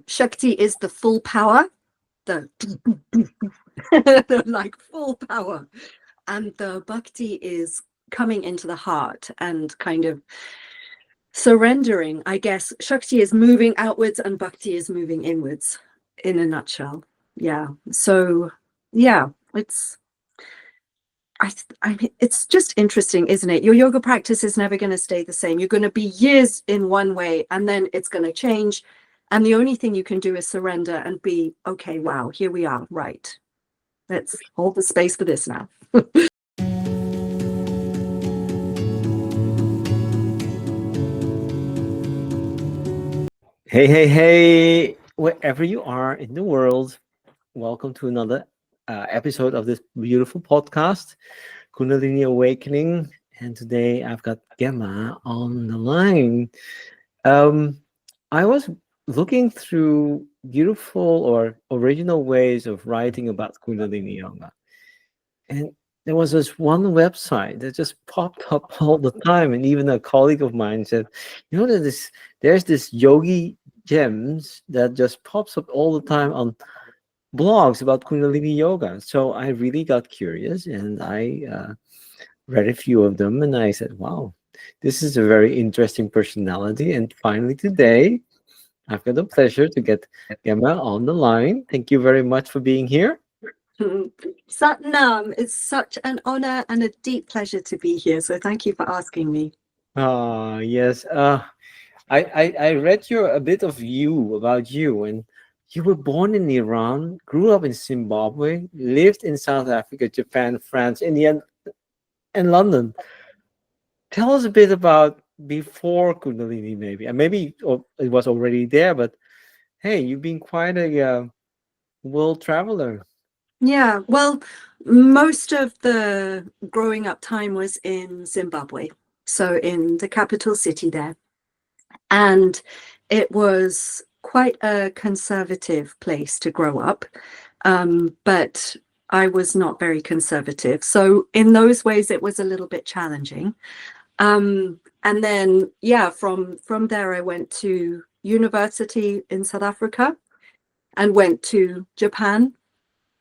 Shakti is the full power, the like full power, and the bhakti is coming into the heart and kind of surrendering. I guess Shakti is moving outwards and bhakti is moving inwards, in a nutshell. Yeah. So yeah, I mean, it's just interesting, isn't it? Your yoga practice is never going to stay the same. You're going to be years in one way and then it's going to change. And the only thing you can do is surrender and be, okay, wow, here we are. Right. Let's hold the space for this now. Hey, hey, hey, wherever you are in the world, welcome to another episode of this beautiful podcast, Kundalini Awakening. And today I've got Gemma on the line. I was looking through beautiful or original ways of writing about Kundalini Yoga. And there was this one website that just popped up all the time. And even a colleague of mine said, you know, there's this yogi gems that just pops up all the time on blogs about Kundalini yoga. So I really got curious and I read a few of them and I said, wow, this is a very interesting personality. And finally today, I've got the pleasure to get Gemma on the line. Thank you very much for being here. Satnam, it's such an honor and a deep pleasure to be here. So thank you for asking me. Yes. I read a bit of about you, and you were born in Iran, grew up in Zimbabwe, lived in South Africa, Japan, France, India, and London. Tell us a bit about before Kundalini, maybe, and maybe it was already there, but hey, you've been quite a world traveler. Yeah, well, most of the growing up time was in Zimbabwe, so in the capital city there. And it was quite a conservative place to grow up, but I was not very conservative. So in those ways, it was a little bit challenging. And then, yeah, from there, I went to university in South Africa and went to Japan.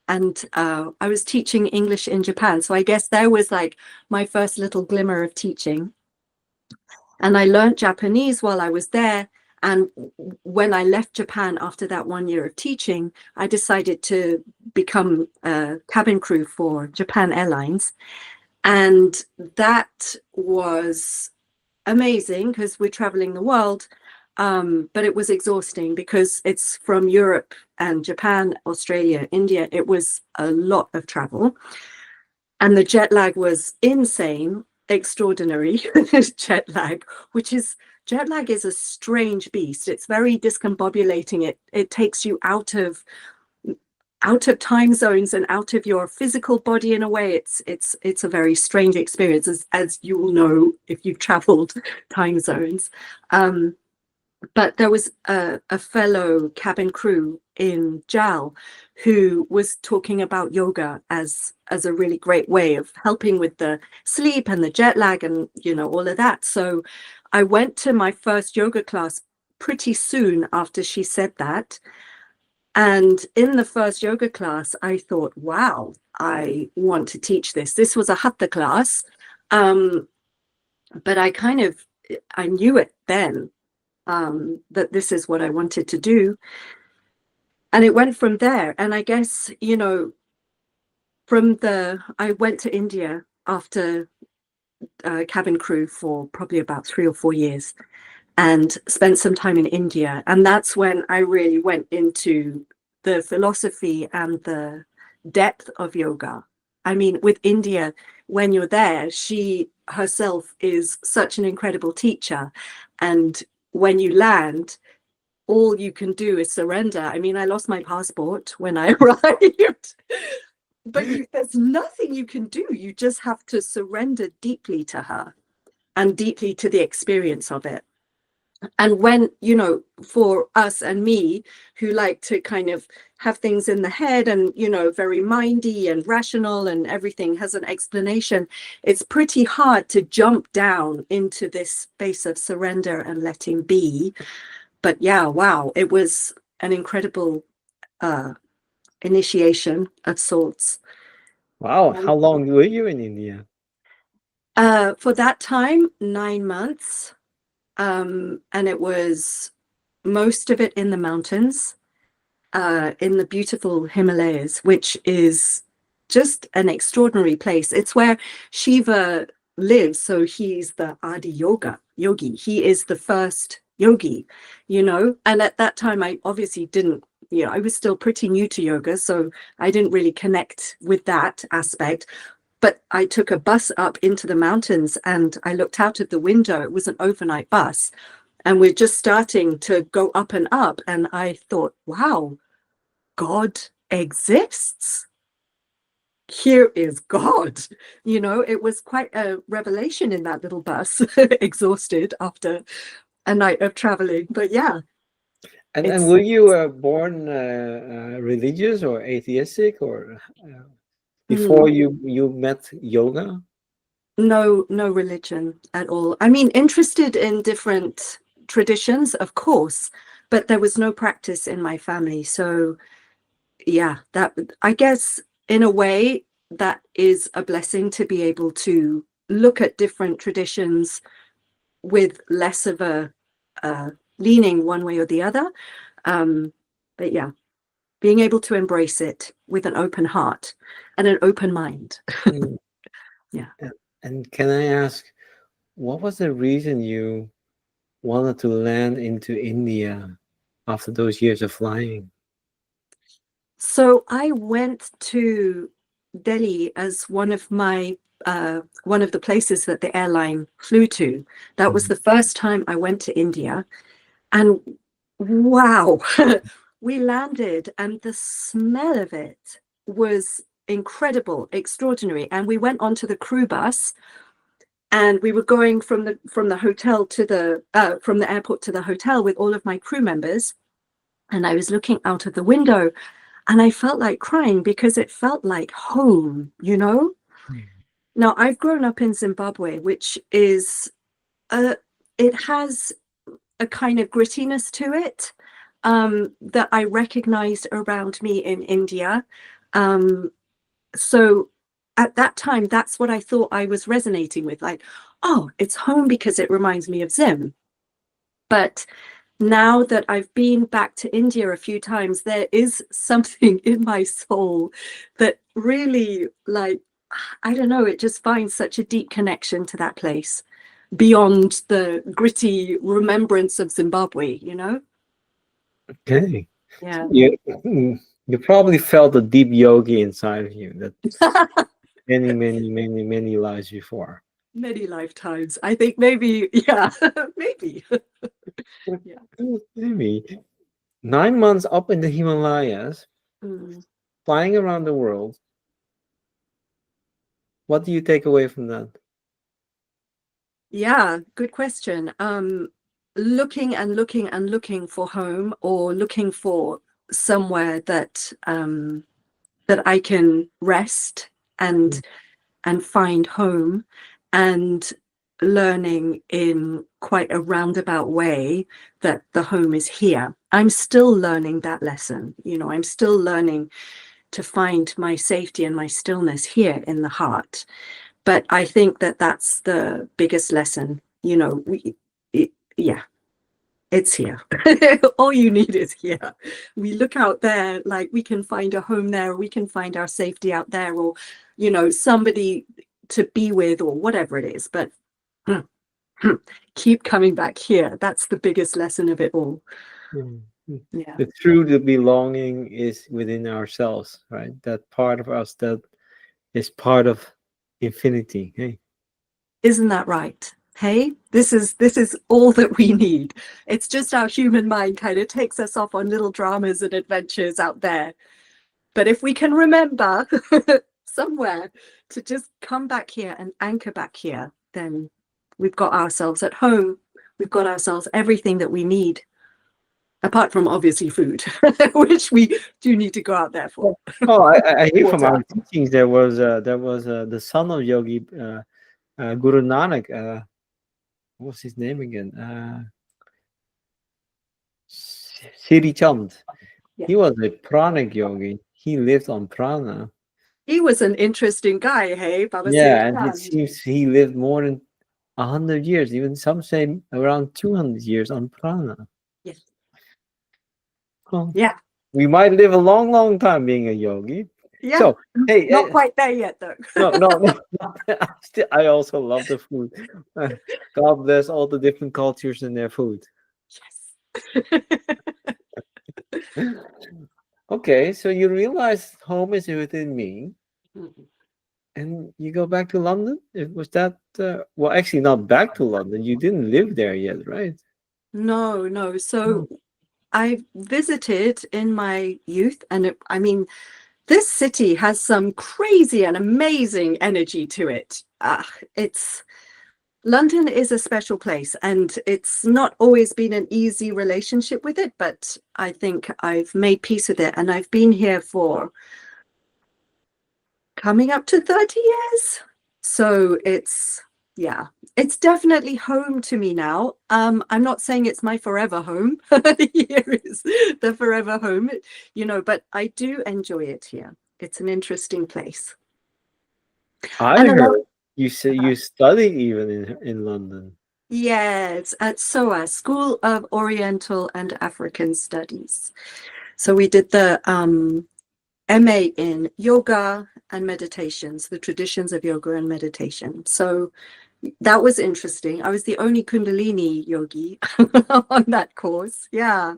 And I was teaching English in Japan. So I guess there was like my first little glimmer of teaching. And I learned Japanese while I was there. And when I left Japan after that 1 year of teaching, I decided to become a cabin crew for Japan Airlines. And that was amazing because we're traveling the world. But it was exhausting because it's from Europe and Japan, Australia, India. It was a lot of travel. And the jet lag was insane, extraordinary jet lag, jet lag is a strange beast. It's very discombobulating. It takes you out of time zones and out of your physical body in a way. It's a very strange experience, as you will know if you've traveled time zones. But there was a fellow cabin crew in JAL who was talking about yoga as a really great way of helping with the sleep and the jet lag and, you know, all of that. So I went to my first yoga class pretty soon after she said that. And in the first yoga class, I thought, wow, I want to teach this. This was a hatha class. But I knew it then. That this is what I wanted to do. And it went from there. And I guess, you know, I went to India after cabin crew for probably about 3 or 4 years and spent some time in India. And that's when I really went into the philosophy and the depth of yoga. I mean, with India, when you're there, she herself is such an incredible teacher. And when you land, all you can do is surrender. I mean, I lost my passport when I arrived, but there's nothing you can do. You just have to surrender deeply to her and deeply to the experience of it. And when, you know, for us and me who like to kind of have things in the head and, you know, very mindy and rational and everything has an explanation, it's pretty hard to jump down into this space of surrender and letting be. But yeah, wow, it was an incredible initiation of sorts. Wow. How long were you in India? For that time, 9 months. And it was most of it in the mountains, in the beautiful Himalayas, which is just an extraordinary place. It's where Shiva lives. So he's the Adi yogi. He is the first yogi, And at that time, I obviously didn't, I was still pretty new to yoga. So I didn't really connect with that aspect. But I took a bus up into the mountains and I looked out of the window. It was an overnight bus. And we're just starting to go up and up. And I thought, wow, God exists. Here is God. It was quite a revelation in that little bus, exhausted after a night of traveling. But yeah. And were you born religious or atheistic, or before you met yoga? No religion at all. I mean, interested in different traditions, of course, but there was no practice in my family. So yeah, that, I guess in a way that is a blessing, to be able to look at different traditions with less of a leaning one way or the other. But yeah, being able to embrace it with an open heart and an open mind. Yeah. And can I ask, what was the reason you wanted to land into India after those years of flying? So I went to Delhi as one of the places that the airline flew to. That was the first time I went to India. And wow, we landed and the smell of it was incredible, extraordinary. And we went onto the crew bus and we were going from the hotel to from the airport to the hotel with all of my crew members. And I was looking out of the window and I felt like crying because it felt like home. Now, I've grown up in Zimbabwe, which is, it has a kind of grittiness to it that I recognized around me in India. So at that time, that's what I thought I was resonating with. Like, oh, it's home because it reminds me of Zim. But now that I've been back to India a few times, there is something in my soul that really, like, I don't know, it just finds such a deep connection to that place beyond the gritty remembrance of Zimbabwe. Okay. Yeah. You probably felt a deep yogi inside of you that many, many, many, many lives before. Many lifetimes. I think maybe, yeah, maybe. Yeah. Maybe 9 months up in the Himalayas, Mm. flying around the world. What do you take away from that? Yeah, good question. Looking and looking and looking for home, or looking for somewhere that that I can rest and find home, and learning in quite a roundabout way that the home is here. I'm still learning that lesson. I'm still learning to find my safety and my stillness here in the heart. But I think that that's the biggest lesson. Yeah, it's here. All you need is here. We look out there, like we can find a home there, or we can find our safety out there, or somebody to be with, or whatever it is. But keep coming back here. That's the biggest lesson of it all. Yeah. The true belonging is within ourselves, right? That part of us that is part of infinity. Hey, Isn't that right? Hey, this is all that we need. It's just our human mind kind of takes us off on little dramas and adventures out there. But if we can remember somewhere to just come back here and anchor back here, then we've got ourselves at home. We've got ourselves everything that we need, apart from obviously food, which we do need to go out there for. oh, I hear from our teachings there was the son of Yogi Guru Nanak. What was his name again? Siri Chand. Yeah. He was a pranic yogi. He lived on prana. He was an interesting guy, hey, Baba Yeah, Siri and it Chand. seems he lived more than 100 years. Even some say around 200 years on prana. Yes. Well, Yeah. we might live a long, long time being a yogi. Yeah. So, hey, Not quite there yet, though. no, no, no. I also love the food. God bless all the different cultures and their food. Yes. Okay, so you realize home is within me, Mhm. and you go back to London. Was that well? Actually, not back to London. You didn't live there yet, right? No, no. Oh. So I visited in my youth, and I mean, this city has some crazy and amazing energy to it. It's London is a special place, and it's not always been an easy relationship with it, but I think I've made peace with it, and I've been here for coming up to 30 years. So yeah, it's definitely home to me now. I'm not saying it's my forever home. Here is the forever home, but I do enjoy it here. It's an interesting place. I And another, heard you say you studied even in London. yes, at SOAS, School of Oriental and African Studies. So we did the MA in yoga and meditations, the traditions of yoga and meditation. So that was interesting. I was the only Kundalini yogi on that course. Yeah.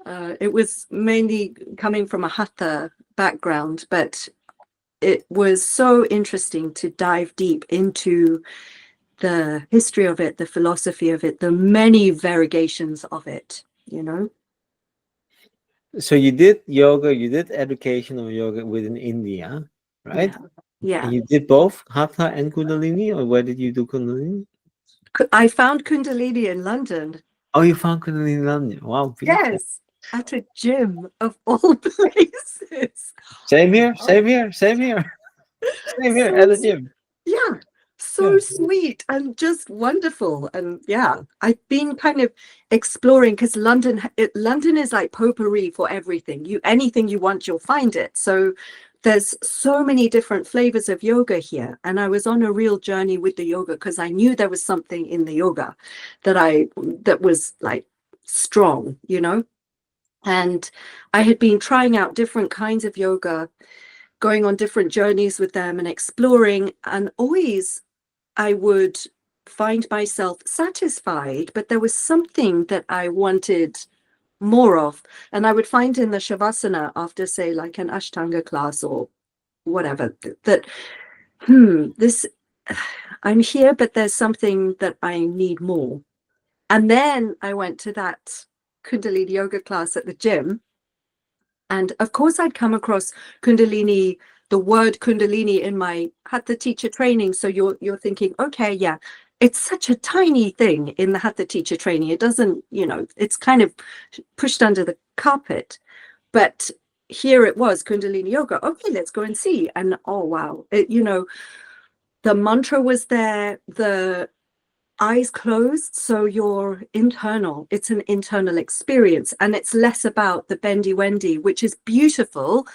It was mainly coming from a hatha background, but it was so interesting to dive deep into the history of it, the philosophy of it, the many variegations of it. So you did yoga, you did educational yoga within India, right? Yeah. Yeah. And you did both Hatha and Kundalini, or where did you do Kundalini? I found Kundalini in London. Oh, you found Kundalini in London. Wow, beautiful. Yes, at a gym of all places. Same here, Oh, same here, same here, same here so at the gym. yeah, so Yeah. sweet and just wonderful. And yeah, I've been kind of exploring because London is like potpourri for everything. Anything you want, you'll find it. So there's so many different flavors of yoga here. And I was on a real journey with the yoga because I knew there was something in the yoga that was like strong. And I had been trying out different kinds of yoga, going on different journeys with them and exploring. And always I would find myself satisfied, but there was something that I wanted more of. And I would find in the Shavasana after, say, like an Ashtanga class or whatever, that, this, I'm here, but there's something that I need more. And then I went to that Kundalini yoga class at the gym. And of course, I'd come across Kundalini, the word Kundalini in my Hatha teacher training. So you're thinking, okay, yeah, it's such a tiny thing in the Hatha teacher training. It doesn't, it's kind of pushed under the carpet. But here it was, Kundalini yoga. Okay, let's go and see. And oh wow, the mantra was there, the eyes closed, so it's an internal experience, and it's less about the bendy wendy, which is beautiful,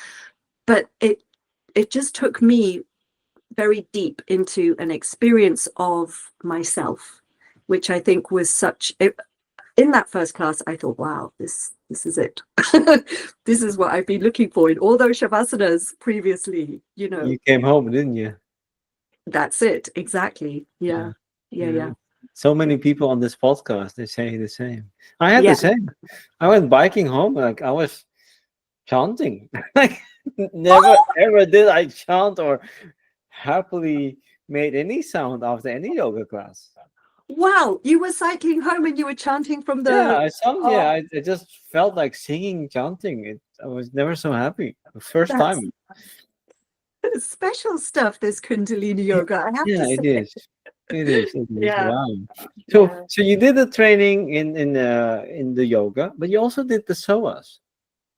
but it just took me very deep into an experience of myself, which I think was in that first class. I thought, wow, this is it. This is what I've been looking for in all those shavasanas previously. You came home, didn't you? That's it, exactly. Yeah. So many people on this podcast, they say the same. I had Yeah. the same. I went biking home, like I was chanting. Like never ever did I chant or happily made any sound after any yoga class. Wow, you were cycling home and you were chanting from Yeah, the I sung. Yeah, oh, I just felt like singing, chanting. I was never so happy. The first that's time. special stuff, this Kundalini yoga, I have Yeah, to say. it is. It is. It is. Yeah, Wow. yeah. So you did the training in the yoga, but you also did the soas.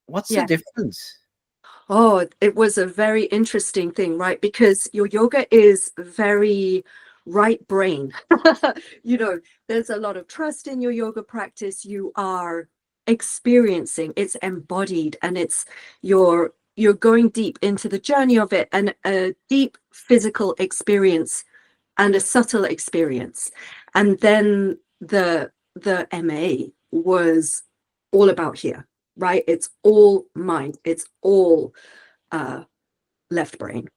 What's the Yeah. difference? Oh, it was a very interesting thing, right? Because your yoga is very right brain. There's a lot of trust in your yoga practice. You are experiencing, it's embodied, and it's you're going deep into the journey of it, and a deep physical experience and a subtle experience. And then the MA was all about here, right? It's all mind, it's all left brain.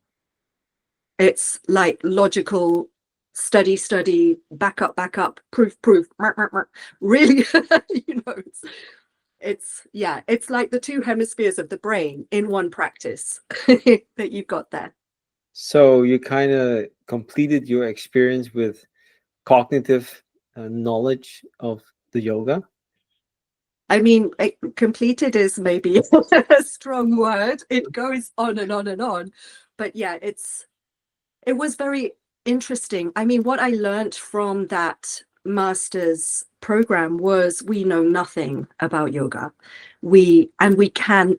It's like logical study, back up, proof, really. It's like the two hemispheres of the brain in one practice that you've got there. So you kind of completed your experience with cognitive knowledge of the yoga. I mean, completed is maybe a strong word. It goes on and on and on. But yeah, it was very interesting. I mean, what I learned from that master's program was we know nothing about yoga. We can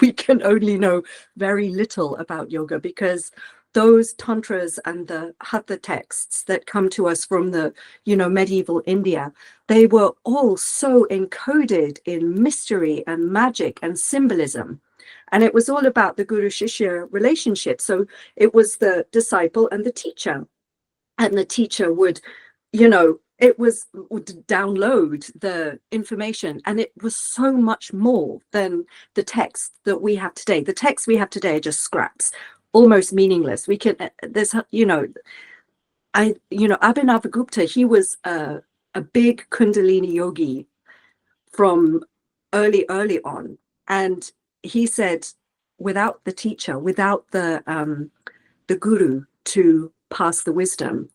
we can only know very little about yoga, because those tantras and the hatha texts that come to us from the medieval India, they were all so encoded in mystery and magic and symbolism. And it was all about the guru shishya relationship. So it was the disciple and the teacher, and the teacher would would download the information, and it was so much more than the text that we have today. The texts we have today are just scraps, almost meaningless. We can there's Abhinavagupta, he was a big Kundalini yogi from early on, and he said, without the teacher, without the guru to pass the wisdom,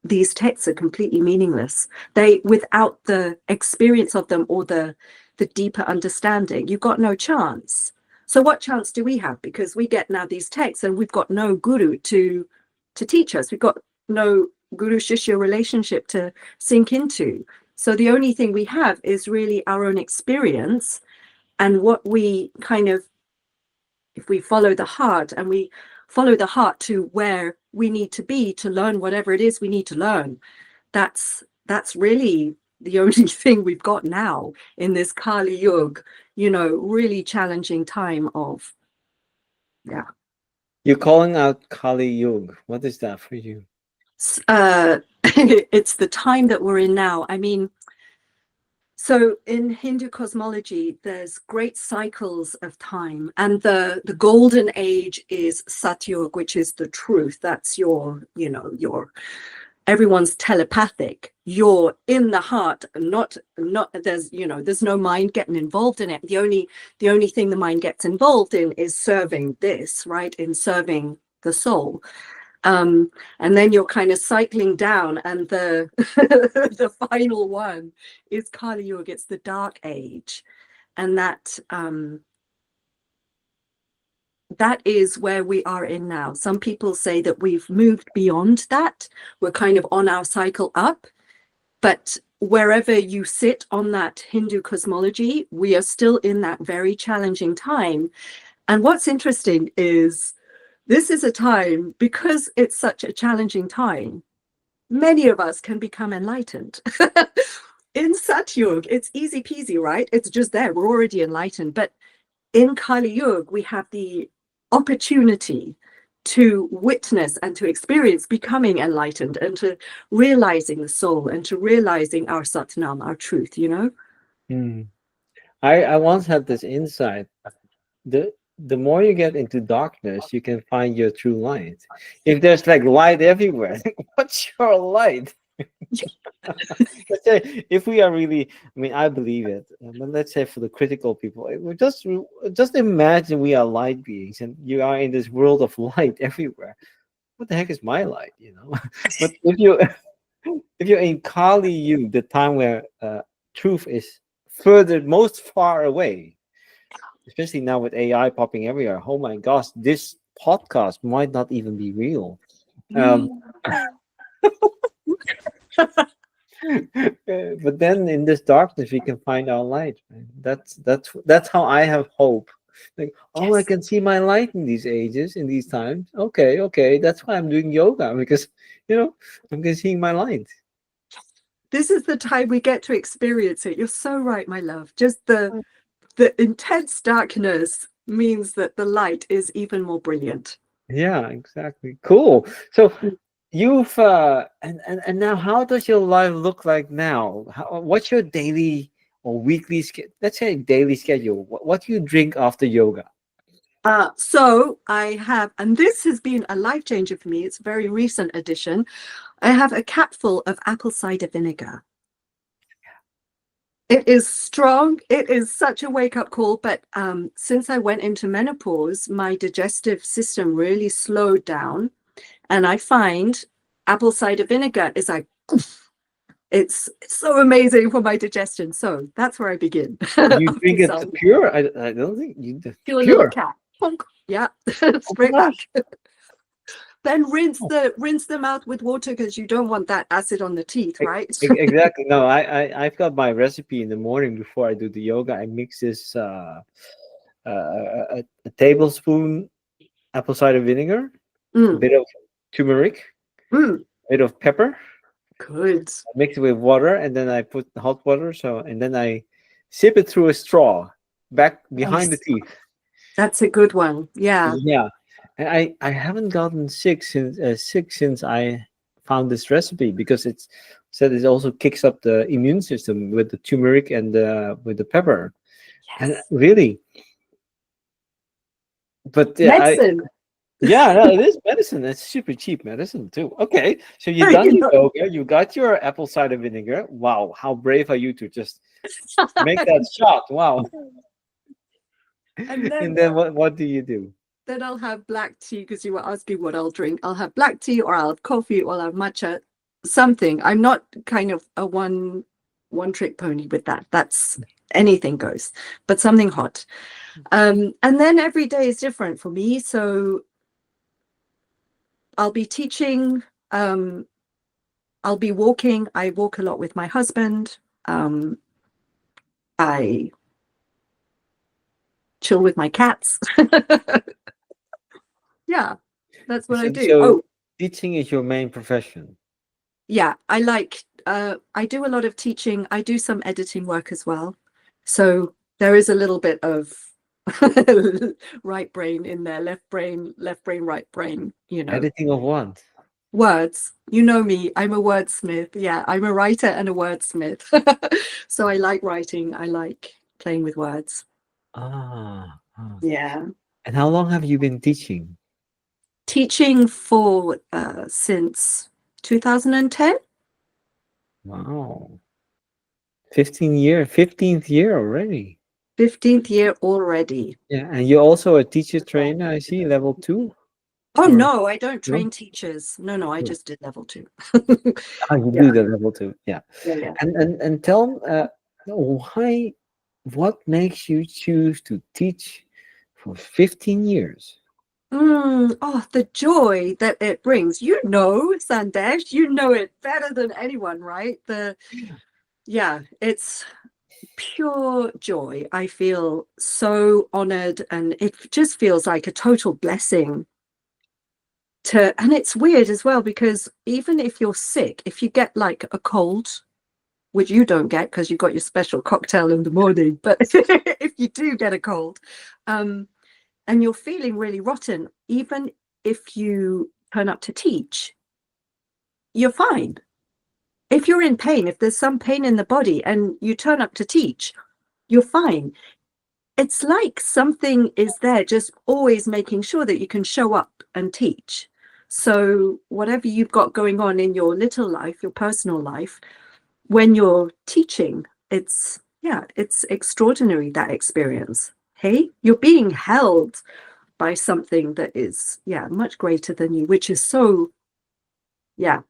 these texts are completely meaningless. They, without the experience of them or the deeper understanding, you've got no chance. So what chance do we have? Because we get now these texts and we've got no guru to teach us. We've got no guru shishya relationship to sink into. So the only thing we have is really our own experience, and what we kind of, if we follow the heart, and we follow the heart to where we need to be to learn whatever it is we need to learn, that's really the only thing we've got now in this Kali Yuga, really challenging time of, yeah. You're calling out Kali Yuga. What is that for you? It's the time that we're in now. I mean, so in Hindu cosmology, there's great cycles of time, and the golden age is Satyug, which is the truth. That's your everyone's telepathic. You're in the heart, not there's no mind getting involved in it. The only thing the mind gets involved in is serving this, right? In serving the soul. And then you're kind of cycling down, and the the final one is Kali Yuga. It's the dark age, and that is where we are in now. Some people say that we've moved beyond that. We're kind of on our cycle up, but wherever you sit on that Hindu cosmology, we are still in that very challenging time. And what's interesting is, this is a time, because it's such a challenging time, many of us can become enlightened. In Satyug, it's easy peasy, right? It's just there. We're already enlightened. But in Kali Yuga, we have the opportunity to witness and to experience becoming enlightened, and to realizing the soul, and to realizing our Satnam, our truth, I once had this insight. The more you get into darkness, you can find your true light. If there's like light everywhere, what's your light? Let's say, if we are really, I mean, I believe it, but let's say for the critical people, we just imagine we are light beings, and you are in this world of light everywhere. What the heck is my light? But if you're in Kali Yuga, the time where truth is most far away, especially now with AI popping everywhere. Oh my gosh, this podcast might not even be real. But then in this darkness, we can find our light. That's how I have hope. Like, oh, I can see my light in these ages, in these times. Okay. That's why I'm doing yoga, because I'm seeing my light. this is the time we get to experience it. You're so right, my love. Just the intense darkness means that the light is even more brilliant. Yeah, exactly. Cool. So you've and now how does your life look like now? What's your daily or weekly let's say daily schedule? What do you drink after yoga? So I have, and this has been a life changer for me. It's a very recent addition. I have a capful of apple cider vinegar. It is strong. It is such a wake-up call. But since I went into menopause, my digestive system really slowed down. And I find apple cider vinegar is like, it's so amazing for my digestion. So that's where I begin. You drink After it some pure? I don't think you pure little pure. cat. Honk. Yeah, Oh straight my back. gosh. Then rinse the mouth with water because you don't want that acid on the teeth, right? Exactly. No, I've got my recipe in the morning before I do the yoga. I mix this a tablespoon apple cider vinegar, a Mm, bit of turmeric, mm, a bit of pepper. good. I mix it with water, and then I put the hot water. So and then I sip it through a straw back behind the Yes, teeth. that's a good one. Yeah. Yeah, and I haven't gotten sick since I found this recipe because it's said it also kicks up the immune system with the turmeric and with the pepper. And Yes. really, but Medicine. yeah, no, it is medicine. It's super cheap medicine too. Okay, so you've done You your know. yoga, you got your apple cider vinegar. Wow, how brave are you to just make that shot? Wow. And And then what do you do? then I'll have black tea because you were asking what I'll drink. I'll have black tea or I'll have coffee or I'll have matcha, something. I'm not kind of a one trick pony with that. That's anything goes, but something hot. And then every day is different for me. So I'll be teaching, I'll be walking. I walk a lot with my husband. I chill with my cats. Yeah, that's what I do. So Oh, teaching is your main profession. yeah, I do a lot of teaching. I do some editing work as well. So there is a little bit of right brain in there, left brain, right brain, Editing of what? words. You know me, I'm a wordsmith. Yeah, I'm a writer and a wordsmith. So I like writing, I like playing with words. Ah. Yeah. And how long have you been teaching? Teaching for since 2010. Wow. 15th year already. 15th year already. Yeah, and you're also a teacher trainer, I see, level 2 Oh or no, I don't no? train teachers. No, I No. just did level 2. Ah, you Yeah, do the level 2. Yeah. yeah. And tell why what makes you choose to teach for 15 years? Oh, the joy that it brings. You know, Sandesh, you know it better than anyone, right? Yeah, it's pure joy. I feel so honored and it just feels like a total blessing and it's weird as well because even if you're sick, if you get like a cold, which you don't get because you got your special cocktail in the morning, but if you do get a cold, um, and you're feeling really rotten, even if you turn up to teach, you're fine. If you're in pain, if there's some pain in the body and you turn up to teach, you're fine. It's like something is there, just always making sure that you can show up and teach. So, whatever you've got going on in your little life, your personal life, when you're teaching, it's extraordinary that experience. Hey, you're being held by something that is, much greater than you, which is so, yeah,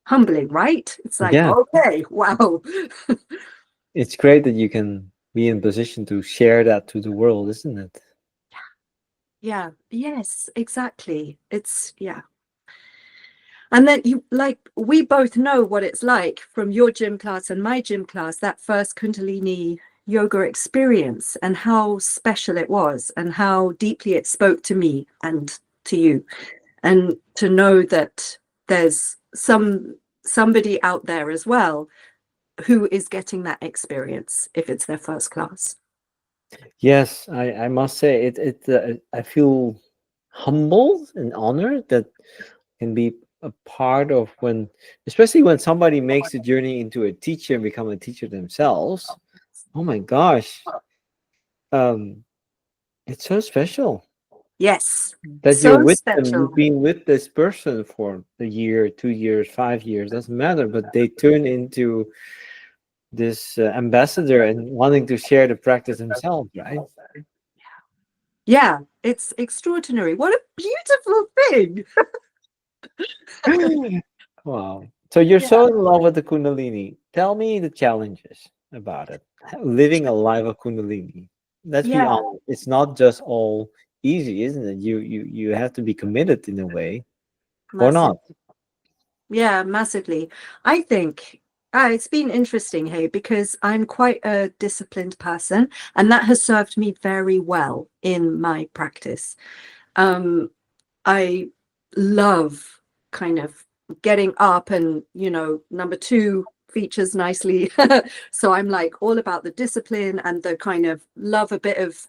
humbling, right? It's like, Yeah, okay, wow. it's great that you can be in position to share that to the world, isn't it? Yeah, yes, exactly. Yeah. And then we both know what it's like from your gym class and my gym class, that first Kundalini yoga experience and how special it was and how deeply it spoke to me and to you. And to know that there's somebody out there as well who is getting that experience if it's their first class. Yes, I must say I feel humbled and honored that can be a part of when, especially when somebody makes the journey into a teacher and become a teacher themselves. Oh my gosh, um, it's so special Yes, that you're so with them. special. You've been with this person for a year, 2 years, 5 years, doesn't matter, but they turn into this ambassador and wanting to share the practice themselves, right? Yeah, it's extraordinary. What a beautiful thing. Wow. So you're Yeah. so in love with the Kundalini. Tell me the challenges about it. Living a life of Kundalini. Let's be Yeah, honest. It's not just all easy, isn't it? You have to be committed in a way, or massive. not. Yeah, massively. I think it's been interesting, hey, because I'm quite a disciplined person, and that has served me very well in my practice. Um, I love kind of getting up and, number two features nicely. So I'm like all about the discipline and the kind of love a bit of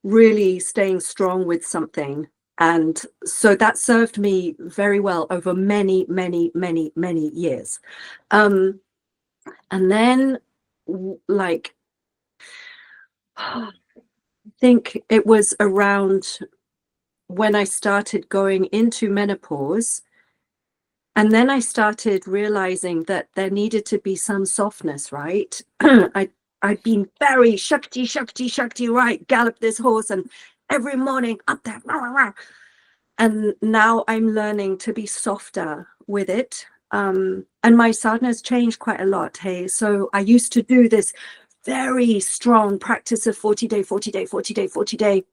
really staying strong with something. And so that served me very well over many, many, many, many years. Um, and then, like, I think it was around when I started going into menopause. And then I started realizing that there needed to be some softness, right? I'd been very Shakti, Shakti, Shakti, right? Gallop this horse and every morning up there. Rah, rah, rah. And now I'm learning to be softer with it. And my sadhana's changed quite a lot. Hey, so I used to do this very strong practice of 40 day, 40 day, 40 day, 40 day.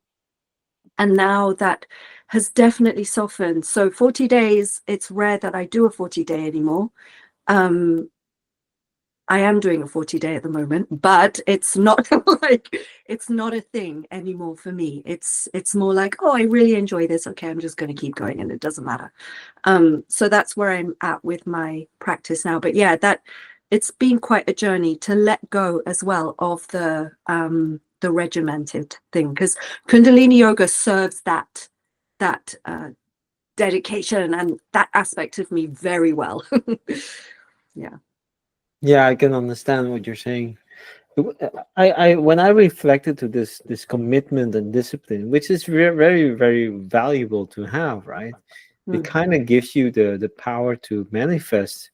And now that has definitely softened. So 40 days, it's rare that I do a 40 day anymore. Um, I am doing a 40 day at the moment, but it's not like it's not a thing anymore for me. It's more like, oh, I really enjoy this. Okay, I'm just going to keep going and it doesn't matter. So that's where I'm at with my practice now. But yeah, that it's been quite a journey to let go as well of the regimented thing, because Kundalini yoga serves that dedication and that aspect of me very well. Yeah. Yeah, I can understand what you're saying. I when I reflected to this commitment and discipline, which is very, very valuable to have, right? It Mm. kind of gives you the power to manifest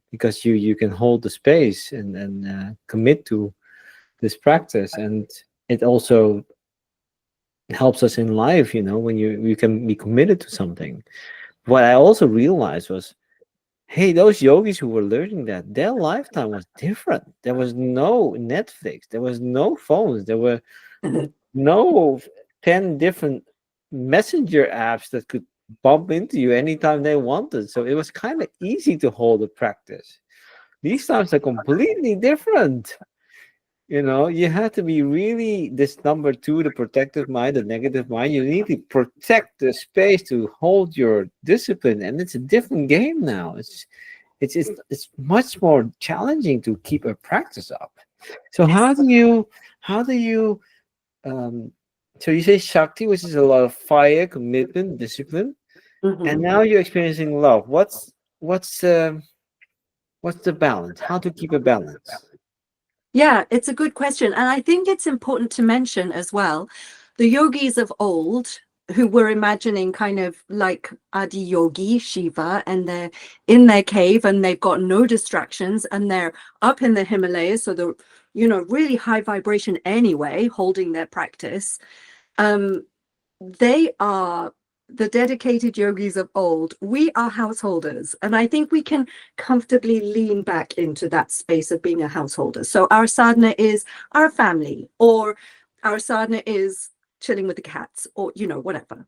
because you can hold the space and commit to this practice, and it also helps us in life. When you can be committed to something. What I also realized was, hey, those yogis who were learning that, their lifetime was different. There was no Netflix, there was no phones, there were no 10 different messenger apps that could bump into you anytime they wanted. So it was kind of easy to hold a practice. These times are completely different. You have to be really this number two, the protective mind, the negative mind. You need to protect the space to hold your discipline, and it's a different game now. It's much more challenging to keep a practice up. So how Yes. do you um so you say Shakti, which is a lot of fire, commitment, discipline, and Mhm. now you're experiencing love. What's the balance? How to keep a balance? Yeah, it's a good question. And I think it's important to mention as well, the yogis of old who were imagining kind of like Adi Yogi, Shiva, and they're in their cave and they've got no distractions and they're up in the Himalayas. So they're, really high vibration anyway, holding their practice. Um, they are the dedicated yogis of old. We are householders. And I think we can comfortably lean back into that space of being a householder. So our sadhana is our family, or our sadhana is chilling with the cats, or, whatever.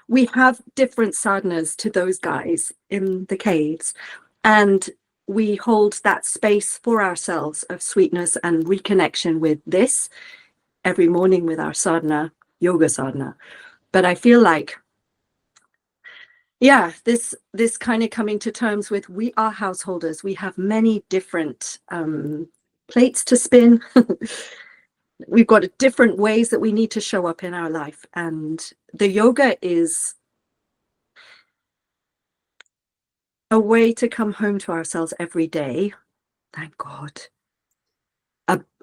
We have different sadhanas to those guys in the caves. And we hold that space for ourselves of sweetness and reconnection with this every morning with our sadhana, yoga sadhana. But I feel like yeah, this kind of coming to terms with, we are householders. We have many different plates to spin. We've got different ways that we need to show up in our life, and the yoga is a way to come home to ourselves every day. Thank God.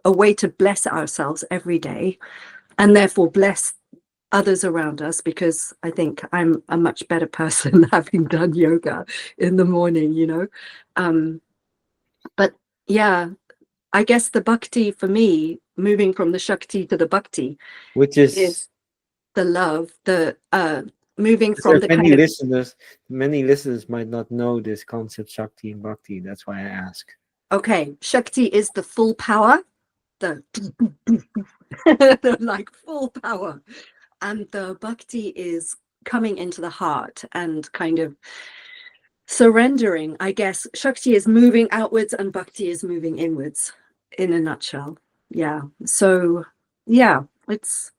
A way to bless ourselves every day, and therefore bless others around us, because I think I'm a much better person having done yoga in the morning, you know. But yeah, I guess the bhakti for me, moving from the shakti to the bhakti, Which is, is the love, the moving there from are the kind of, many listeners might not know this concept, Shakti and Bhakti. That's why I ask. okay, shakti is the full power, the the like full power, and the bhakti is coming into the heart and kind of surrendering. I guess shakti is moving outwards and bhakti is moving inwards, in a nutshell. Yeah. So yeah, it's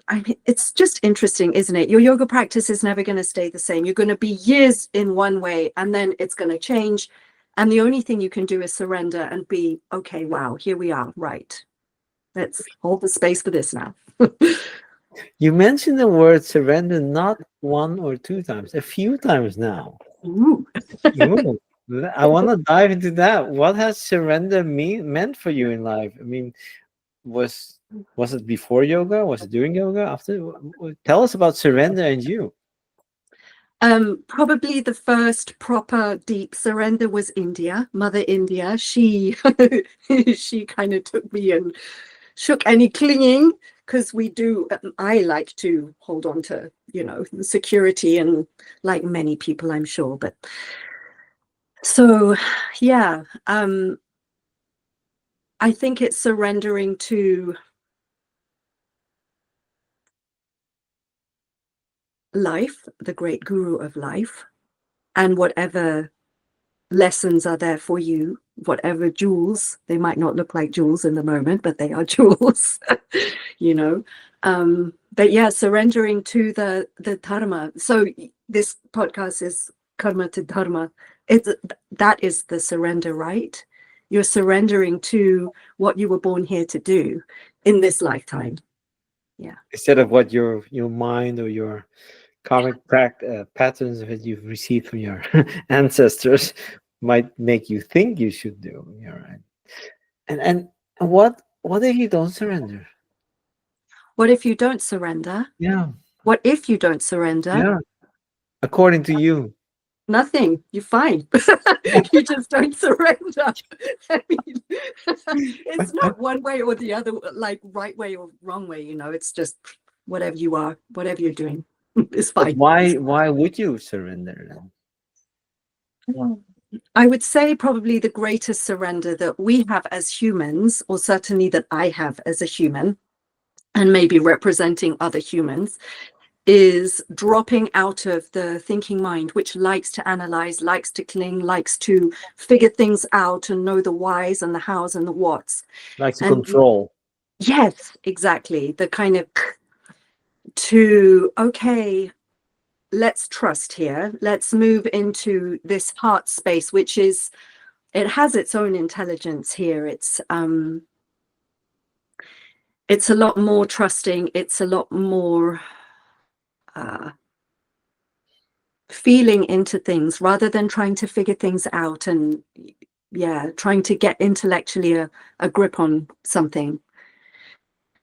I mean, it's just interesting, isn't it? Your yoga practice is never going to stay the same. You're going to be years in one way, and then it's going to change. And the only thing you can do is surrender and be, okay, wow, here we are. Right. Let's hold the space for this now. You mentioned the word surrender not one or two times, a few times now. Ooh. Ooh, I want to dive into that. What has surrender meant for you in life? I mean, was was it before yoga? Was it during yoga? After? Tell us about surrender and you. Probably the first proper deep surrender was India, Mother India. She she kind of took me and shook any clinging, because we do, I like to hold on to, you know, security, and like many people, I'm sure. But so yeah, I think it's surrendering to life, the great guru of life, and whatever lessons are there for you, whatever jewels. They might not look like jewels in the moment, but they are jewels. You know. But yeah, surrendering to the dharma. So this podcast is karma to dharma. It's, that is the surrender, right? You're surrendering to what you were born here to do in this lifetime. Yeah. Instead of what your mind or your karmic patterns that you've received from your ancestors might make you think you should do. You're right. And what if you don't surrender? What if you don't surrender? Yeah, What if you don't surrender? yeah. According to you. Nothing. You're fine. You just don't surrender. I mean, it's not one way or the other, like right way or wrong way. You know, it's just whatever you are, whatever you're doing, is But fine. why would you surrender then? I would say probably the greatest surrender that we have as humans, or certainly that I have as a human, and maybe representing other humans, is dropping out of the thinking mind, which likes to analyze, likes to cling, likes to figure things out and know the whys and the hows and the whats. Like to And control. yes, exactly. The kind of to, okay, let's trust here. Let's move into this heart space, which is, it has its own intelligence here. It's a lot more trusting. It's a lot more feeling into things, rather than trying to figure things out and yeah, trying to get intellectually a grip on something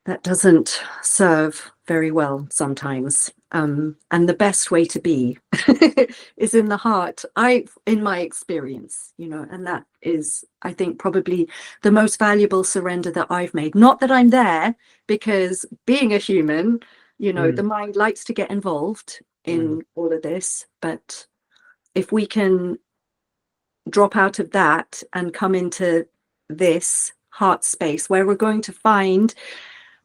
that doesn't serve very well sometimes. And the best way to be is in the heart, in my experience, you know. And that is, I think, probably the most valuable surrender that I've made. Not that I'm there, because being a human, you know, the mind likes to get involved in all of this. But if we can drop out of that and come into this heart space, where we're going to find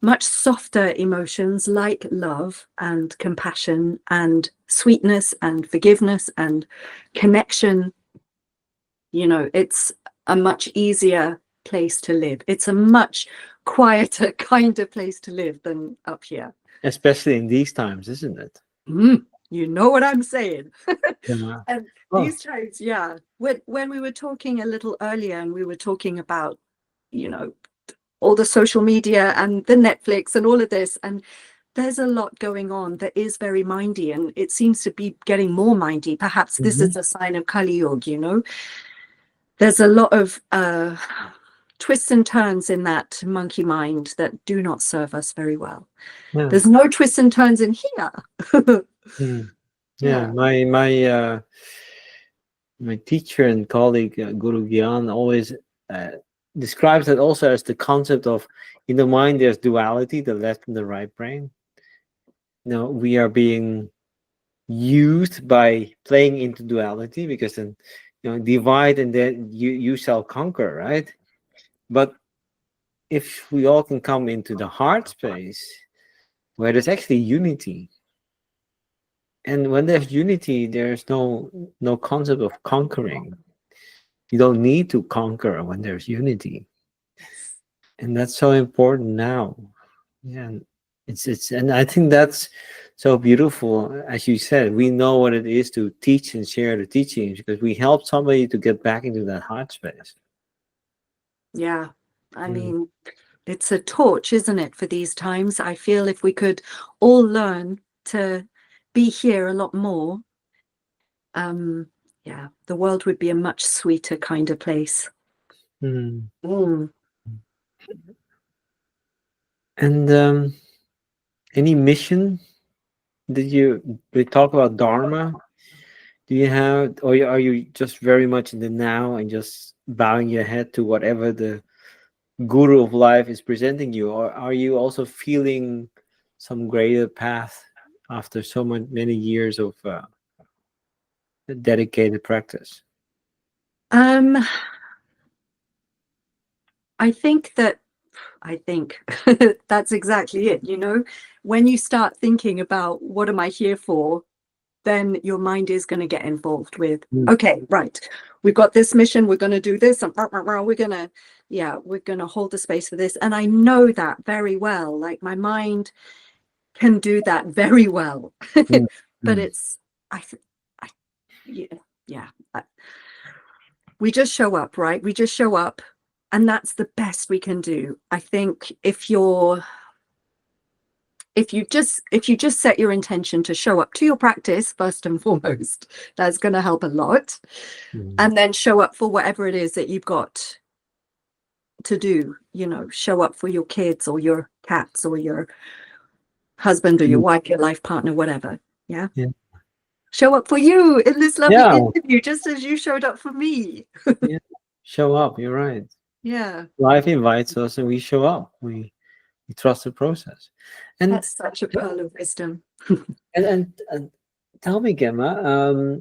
much softer emotions like love and compassion and sweetness and forgiveness and connection, you know, it's a much easier place to live. It's a much quieter kind of place to live than up here. Especially in these times, isn't it? You know what I'm saying? Yeah. And Oh. these times, yeah. When we were talking a little earlier and we were talking about, you know, all the social media and the Netflix and all of this, and there's a lot going on that is very mindy, and it seems to be getting more mindy. Perhaps this Mhm. is a sign of Kali Yuga, you know. There's a lot of twists and turns in that monkey mind that do not serve us very well. Yeah. There's no twists and turns in here. Mm. Yeah. Yeah. My teacher and colleague Guru Gyan always uh, describes it also as the concept of, in the mind there's duality, the left and the right brain. We are being used by playing into duality, because then divide and then you shall conquer, right? But if we all can come into the heart space where there's actually unity, and when there's unity there's no concept of conquering. You don't need to conquer when there's unity, Yes. and that's so important now. Yeah, and it's and I think that's so beautiful. As you said, we know what it is to teach and share the teachings, because we help somebody to get back into that heart space. Yeah. I Mm. mean, it's a torch, isn't it, for these times? I feel if we could all learn to be here a lot more, um, yeah, the world would be a much sweeter kind of place. Mm. Mm. And any mission? We talk about dharma? Do you have, or are you just very much in the now and just bowing your head to whatever the guru of life is presenting you, or are you also feeling some greater path after many years of dedicated practice? Um, I think that I think that's exactly it. You know, when you start thinking about what am I here for, then your mind is going to get involved with, Mm. okay, right, we've got this mission, we're going to do this, and we're going to, yeah, we're going to hold the space for this. And I know that very well. Like my mind can do that very well. Mm. But Mm. it's, I yeah, yeah. We just show up, right? We just show up. And that's the best we can do. I think if you just set your intention to show up to your practice first and foremost, that's going to help a lot. Mm. And then show up for whatever it is that you've got to do, you know, show up for your kids or your cats or your husband or your Mm. wife, your life partner, whatever. Yeah. Yeah. Show up for you in this lovely Yeah. interview, just as you showed up for me. Yeah. Show up. You're right. Yeah. Life invites us, and we show up. We trust the process. And That's such a pearl of wisdom. and tell me, Gemma,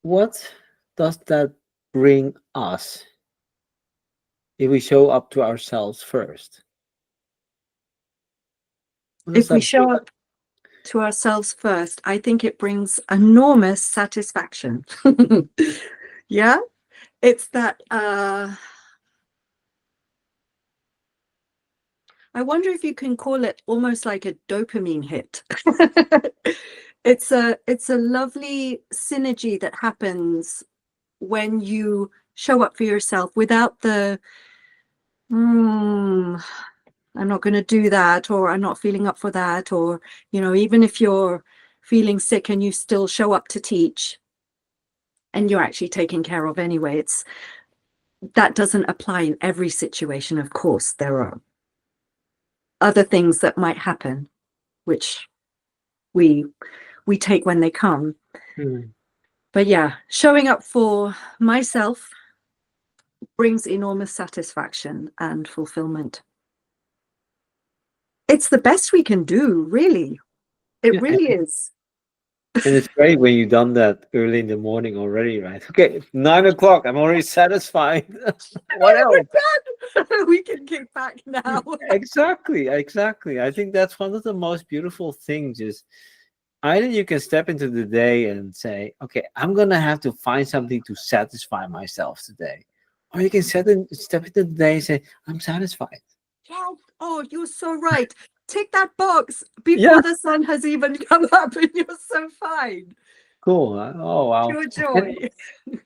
what does that bring us if we show up to ourselves first? What does If we that bring? show up to ourselves first, I think it brings enormous satisfaction. Yeah. It's that I wonder if you can call it almost like a dopamine hit. It's a lovely synergy that happens when you show up for yourself without the I'm not going to do that, or I'm not feeling up for that, or you know, even if you're feeling sick and you still show up to teach and you're actually taken care of anyway. It's that doesn't apply in every situation. Of course, there are other things that might happen which we we take when they come. Mm. But yeah, showing up for myself brings enormous satisfaction and fulfillment. It's the best we can do, really. It Yeah, really is. and it's great when you've done that early in the morning already, right? Okay, 9 o'clock. I'm already satisfied. What else? We're done. We can kick back now. Exactly, exactly. I think that's one of the most beautiful things is either you can step into the day and say, okay, I'm gonna have to find something to satisfy myself today. Or you can step into the day and say, I'm satisfied. Yeah. Oh, you're so right. tick that box Yeah, before the sun has even come up, and you're so fine. cool. Oh wow. Pure And joy.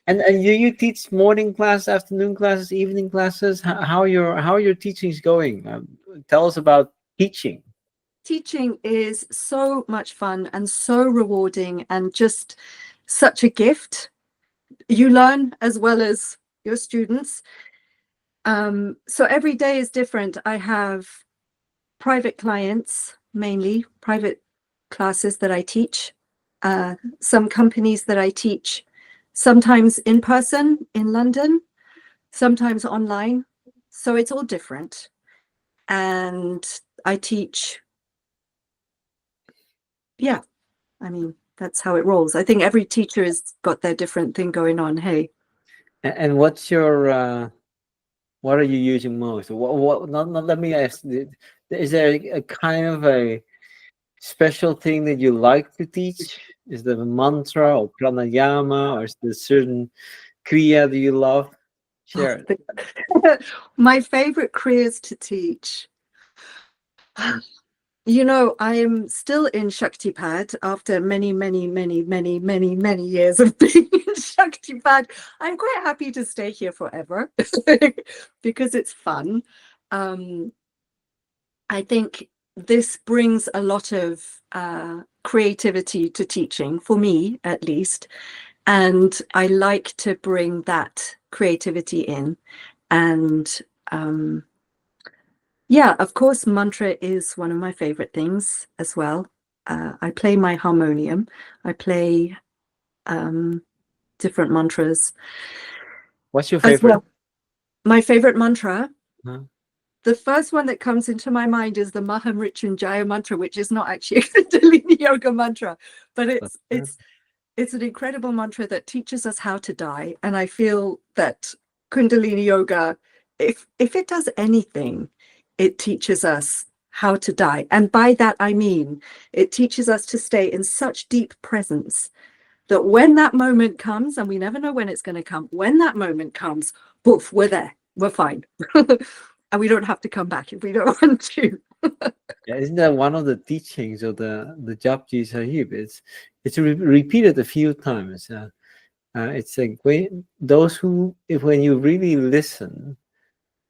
and you teach morning class, afternoon classes, evening classes. How are your teachings going? Tell us about teaching. Teaching is so much fun and so rewarding and just such a gift. You learn as well as your students. So every day is different. I have private clients, mainly private classes that I teach, some companies that I teach, sometimes in person in London, sometimes online. So it's all different. And I teach, yeah, I mean, that's how it rolls. I think every teacher has got their different thing going on. Hey, And what's your what are you using most? What not let me ask. Is there a kind of a special thing that you like to teach? Is there a mantra or pranayama, or is there a certain kriya that you love? oh, Share it. my favorite careers to teach. You know, I am still in Shaktipad after many, many, many, many, many, many years of being in Shaktipad. I'm quite happy to stay here forever because it's fun. Um, I think this brings a lot of creativity to teaching, for me at least. And I like to bring that creativity in. And yeah, of course, mantra is one of my favorite things as well. I play my harmonium. I play different mantras What's your as favorite? well. My favorite mantra, Huh? the first one that comes into my mind is the Mahamrityunjaya mantra, which is not actually a Kundalini yoga mantra, but it's an incredible mantra that teaches us how to die. And I feel that Kundalini yoga, if it does anything, it teaches us how to die. And by that I mean it teaches us to stay in such deep presence that when that moment comes, and we never know when it's going to come, when that moment comes, poof, we're there, we're fine. And we don't have to come back if we don't want to. Yeah, isn't that one of the teachings of the Japji Sahib? It's repeated a few times. It's like those who, if when you really listen,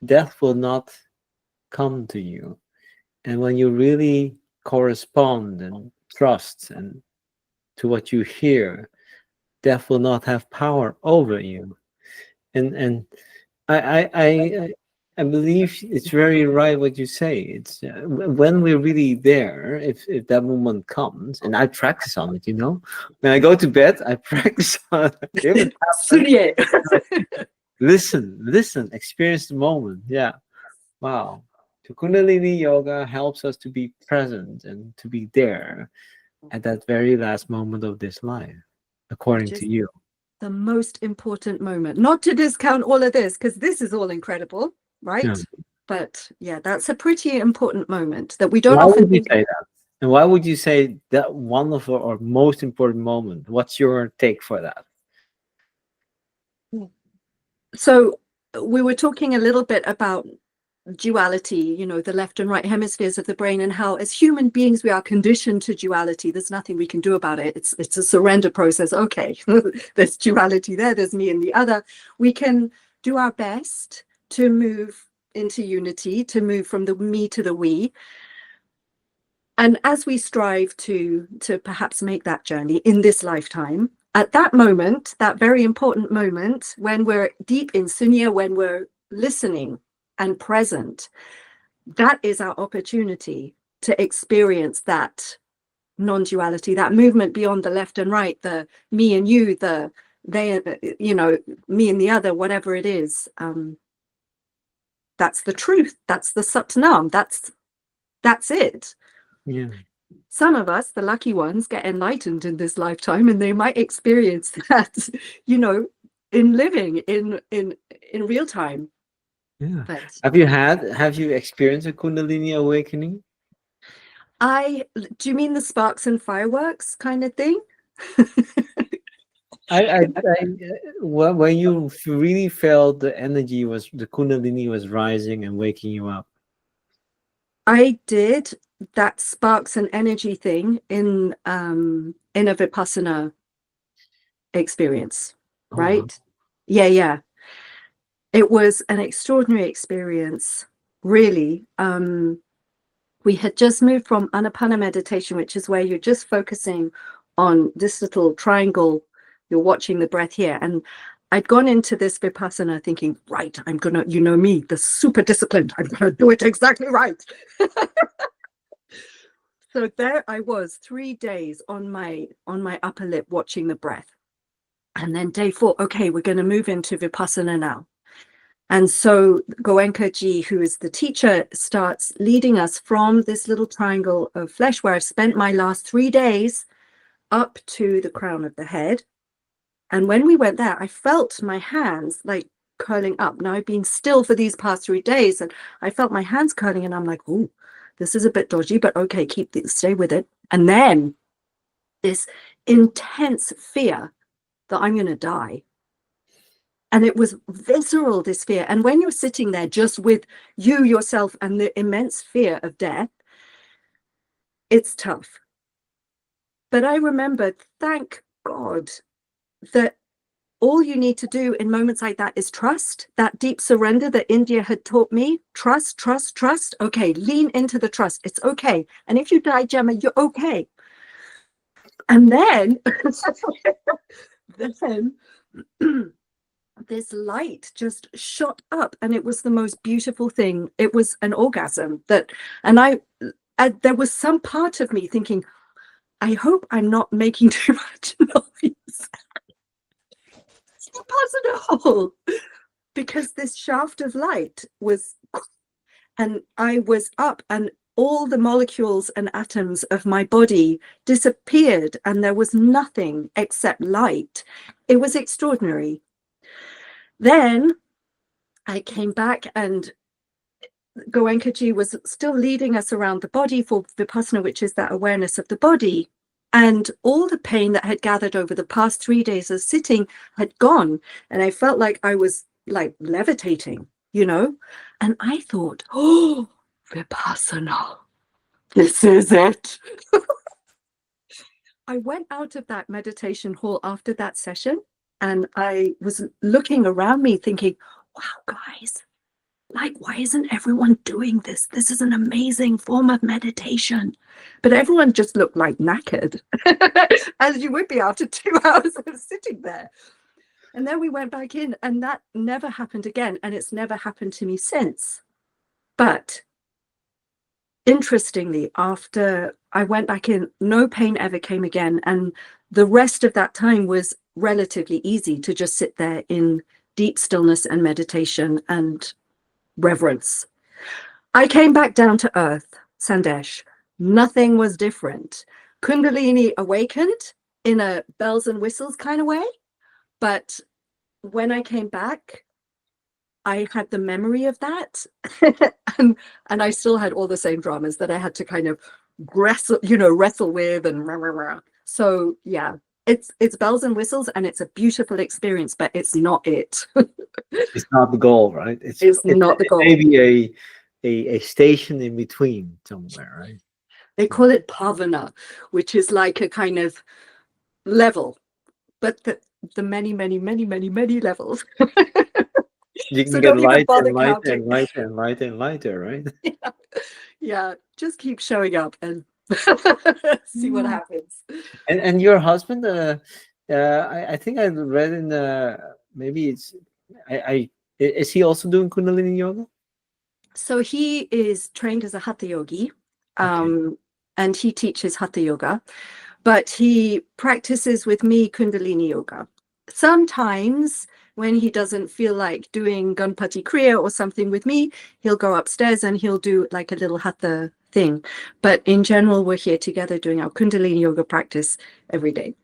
death will not come to you, and when you really correspond and trust and to what you hear, death will not have power over you. And I believe it's very right what you say. It's when we're really there, if that moment comes, and I practice on it. When I go to bed, I practice on it. If it happens, Sunye. listen, experience the moment. Yeah, wow. So Kundalini yoga helps us to be present and to be there at that very last moment of this life, according Which to is you. the most important moment. Not to discount all of this, because this is all incredible, Yeah. right? But yeah, that's a pretty important moment that we don't Why often would you think. say that? And why would you say that wonderful or most important moment? What's your take for that? So we were talking a little bit about duality, the left and right hemispheres of the brain, and how as human beings we are conditioned to duality. There's nothing we can do about it. It's a surrender process. Okay, there's duality there, there's me and the other. We can do our best to move into unity, to move from the me to the we. And as we strive to perhaps make that journey in this lifetime, at that moment, that very important moment when we're deep in sunya, when we're listening and present, that is our opportunity to experience that non-duality, that movement beyond the left and right, the me and you, the they, me and the other, whatever it is. That's the truth. That's the Satnam. That's it. Yeah. Some of us, the lucky ones, get enlightened in this lifetime, and they might experience that, in living in real time. Yeah. But Have you experienced a Kundalini awakening? do you mean the sparks and fireworks kind of thing? When you really felt the Kundalini was rising and waking you up. I did. that sparks an energy thing in a Vipassana experience, Oh, wow. right? Yeah. It was an extraordinary experience, really. We had just moved from Anapana meditation, which is where you're just focusing on this little triangle. You're watching the breath here. And I'd gone into this Vipassana thinking, right, I'm going to, you know me, the super disciplined, I'm going to do it exactly right. So there I was 3 days on my upper lip watching the breath. And then day 4, okay, we're going to move into Vipassana now. And so Goenka Ji, who is the teacher, starts leading us from this little triangle of flesh where I've spent my last 3 days up to the crown of the head. And when we went there, I felt my hands like curling up. Now I've been still for these past 3 days and I felt my hands curling and I'm like, oh, this is a bit dodgy, but okay, stay with it. And then this intense fear that I'm going to die. And it was visceral, this fear. And when you're sitting there just with you, yourself, and the immense fear of death, it's tough. But I remembered, thank God, that all you need to do in moments like that is trust, that deep surrender that India had taught me. Trust, trust, trust. Okay, lean into the trust. It's okay. And if you die, Gemma, you're okay. And then, then this light just shot up and it was the most beautiful thing. It was an orgasm and there was some part of me thinking, I hope I'm not making too much noise. It's impossible because this shaft of light was, and I was up and all the molecules and atoms of my body disappeared and there was nothing except light. It was extraordinary. Then I came back and Goenka Ji was still leading us around the body for Vipassana, which is that awareness of the body. And all the pain that had gathered over the past 3 days of sitting had gone. And I felt like I was like levitating, you know? And I thought, oh, Vipassana, this is it. I went out of that meditation hall after that session and I was looking around me thinking, wow, guys, like, why isn't everyone doing this? This is an amazing form of meditation. But everyone just looked like knackered, as you would be after 2 hours of sitting there. And then we went back in, and that never happened again. And it's never happened to me since. But interestingly, after I went back in, no pain ever came again. And the rest of that time was relatively easy to just sit there in deep stillness and meditation and reverence. I came back down to earth, Sandesh. Nothing was different. Kundalini awakened in a bells and whistles kind of way. But when I came back, I had the memory of that. and I still had all the same dramas that I had to kind of wrestle with and rah, rah, rah. So yeah, it's bells and whistles and it's a beautiful experience, but it's not it. It's not the goal, right? It's not the goal. Maybe a station in between somewhere, right? They call it bhavana, which is like a kind of level, but the many, many, many, many, many levels. You can So get don't even lighter bother and lighter counting. and lighter and lighter and lighter, right? Yeah, just keep showing up and see what happens. And your husband, I think I read in maybe it's is he also doing Kundalini yoga? So he is trained as a Hatha yogi, Okay. and he teaches Hatha yoga, but he practices with me Kundalini yoga. Sometimes when he doesn't feel like doing Ganpati Kriya or something with me, he'll go upstairs and he'll do like a little Hatha thing. But in general, we're here together doing our Kundalini yoga practice every day.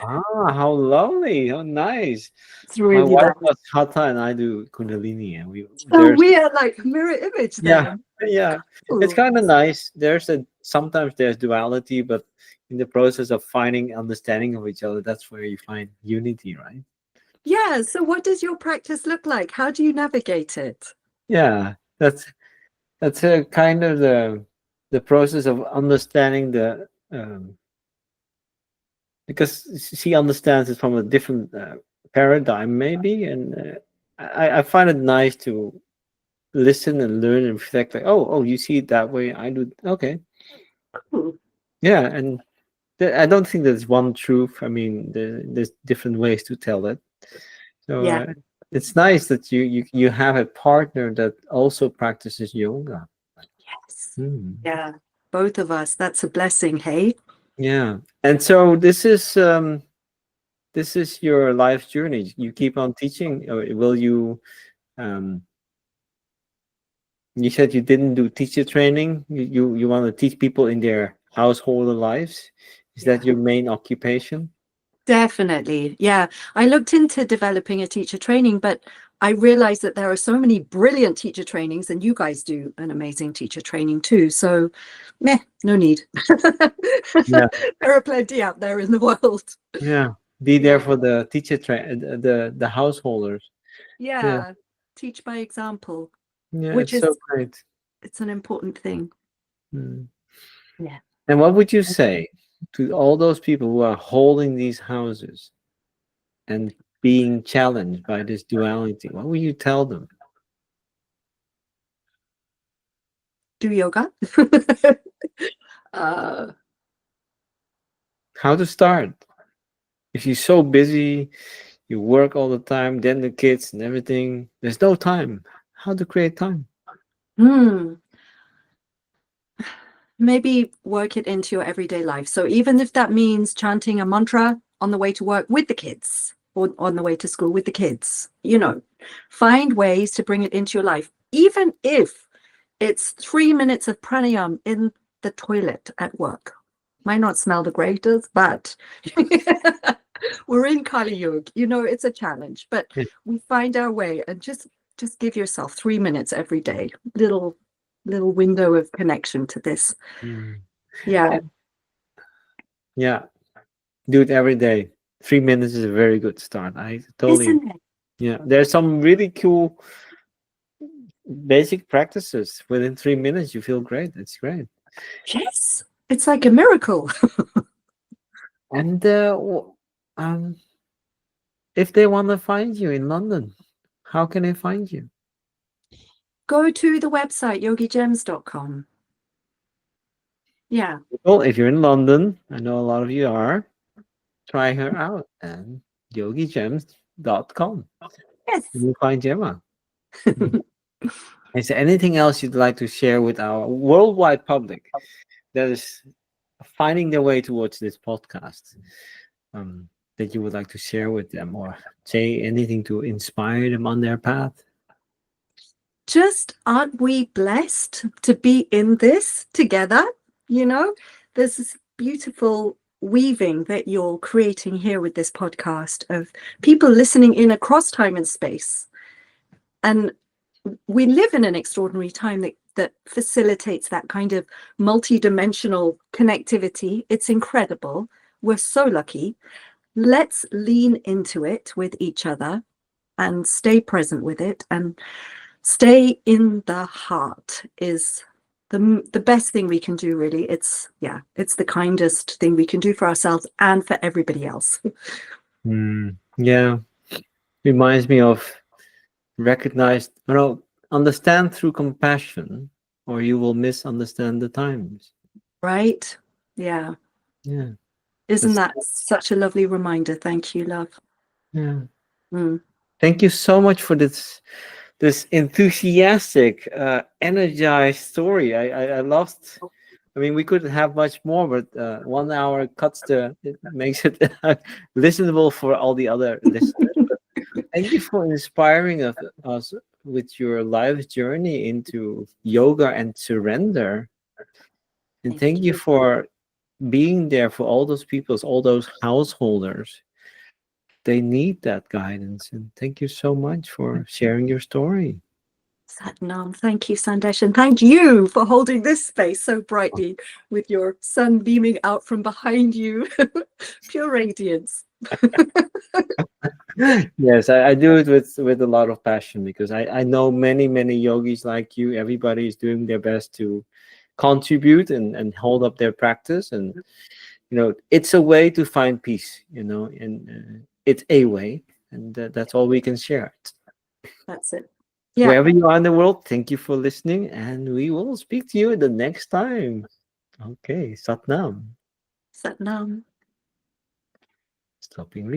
Ah, how lovely! How nice. It's My really wife nice. does hatha and I do Kundalini, and So there's we are like mirror image yeah, then. yeah. It's Cool. kind of nice. Sometimes there's duality, but in the process of finding understanding of each other, that's where you find unity, right? Yeah. So what does your practice look like? How do you navigate it? Yeah, that's a kind of the process of understanding the because she understands it from a different paradigm maybe, and I find it nice to listen and learn and reflect, like, oh, you see it that way, I do, okay. Cool. Yeah, and I don't think there's one truth. I mean, there's different ways to tell it. So Yeah. it's nice that you have a partner that also practices yoga. Yes. Hmm. Yeah. Both of us. That's a blessing, hey? Yeah, and so this is your life journey. You keep on teaching, or will you? Um, you said you didn't do teacher training. You want to teach people in their household lives. Is that Yeah. your main occupation? Definitely. Yeah. I looked into developing a teacher training, but I realized that there are so many brilliant teacher trainings, and you guys do an amazing teacher training too. So, meh, no need. Yeah, There are plenty out there in the world. yeah. Be there Yeah. for the teacher the householders. Yeah, Yeah. Teach by example, yeah. which It's so is great. it's an important thing. Mm. Yeah. And what would you say to all those people who are holding these houses and being challenged by this duality? What would you tell them? Do yoga. uh, How to start? If you're so busy, you work all the time, then the kids and everything, there's no time. How to create time? hmm. Maybe work it into your everyday life. So even if that means chanting a mantra on the way to work with the kids or on the way to school with the kids, find ways to bring it into your life. Even if it's 3 minutes of pranayam in the toilet at work. Might not smell the greatest, but we're in Kali Yuga. It's a challenge, but Yeah. we find our way, and just give yourself 3 minutes every day. Little window of connection to this. Mm. Yeah. Yeah, do it every day. 3 minutes is a very good start. I totally, Isn't it? yeah. There's some really cool basic practices. Within 3 minutes, you feel great. It's great. Yes. It's like a miracle. And um, if they want to find you in London, how can they find you? Go to the website yogigems.com. Yeah. Well, if you're in London, I know a lot of you are, try her out and yogigems.com. Yes. You find Gemma. Mm. Is there anything else you'd like to share with our worldwide public that is finding their way towards this podcast, that you would like to share with them, or say anything to inspire them on their path? Just aren't we blessed to be in this together? There's this beautiful weaving that you're creating here with this podcast of people listening in across time and space. And we live in an extraordinary time that facilitates that kind of multi-dimensional connectivity. It's incredible. We're so lucky. Let's lean into it with each other and stay present with it, and stay in the heart is the best thing we can do, really. It's the kindest thing we can do for ourselves and for everybody else. Yeah, reminds me of understand through compassion, or you will misunderstand the times. Right? Yeah. Yeah, Isn't that's, that such a lovely reminder? Thank you, love. yeah. Mm. Thank you so much for this enthusiastic, energized story. I loved. I mean, we could have much more, but 1 hour it makes it listenable for all the other listeners. But thank you for inspiring us with your life journey into yoga and surrender, and Thank thank you you. for being there for all those people, all those householders. They need that guidance, and thank you so much for sharing your story. Satnam. Thank you, Sandesh. And thank you for holding this space so brightly with your sun beaming out from behind you. Pure radiance. Yes, I do it with a lot of passion, because I know many yogis like you. Everybody is doing their best to contribute and hold up their practice. And it's a way to find peace, and it's a way, and that's all we can share. That's it. Yeah. Wherever you are in the world, thank you for listening, and we will speak to you the next time. Okay, Satnam. Satnam. Stopping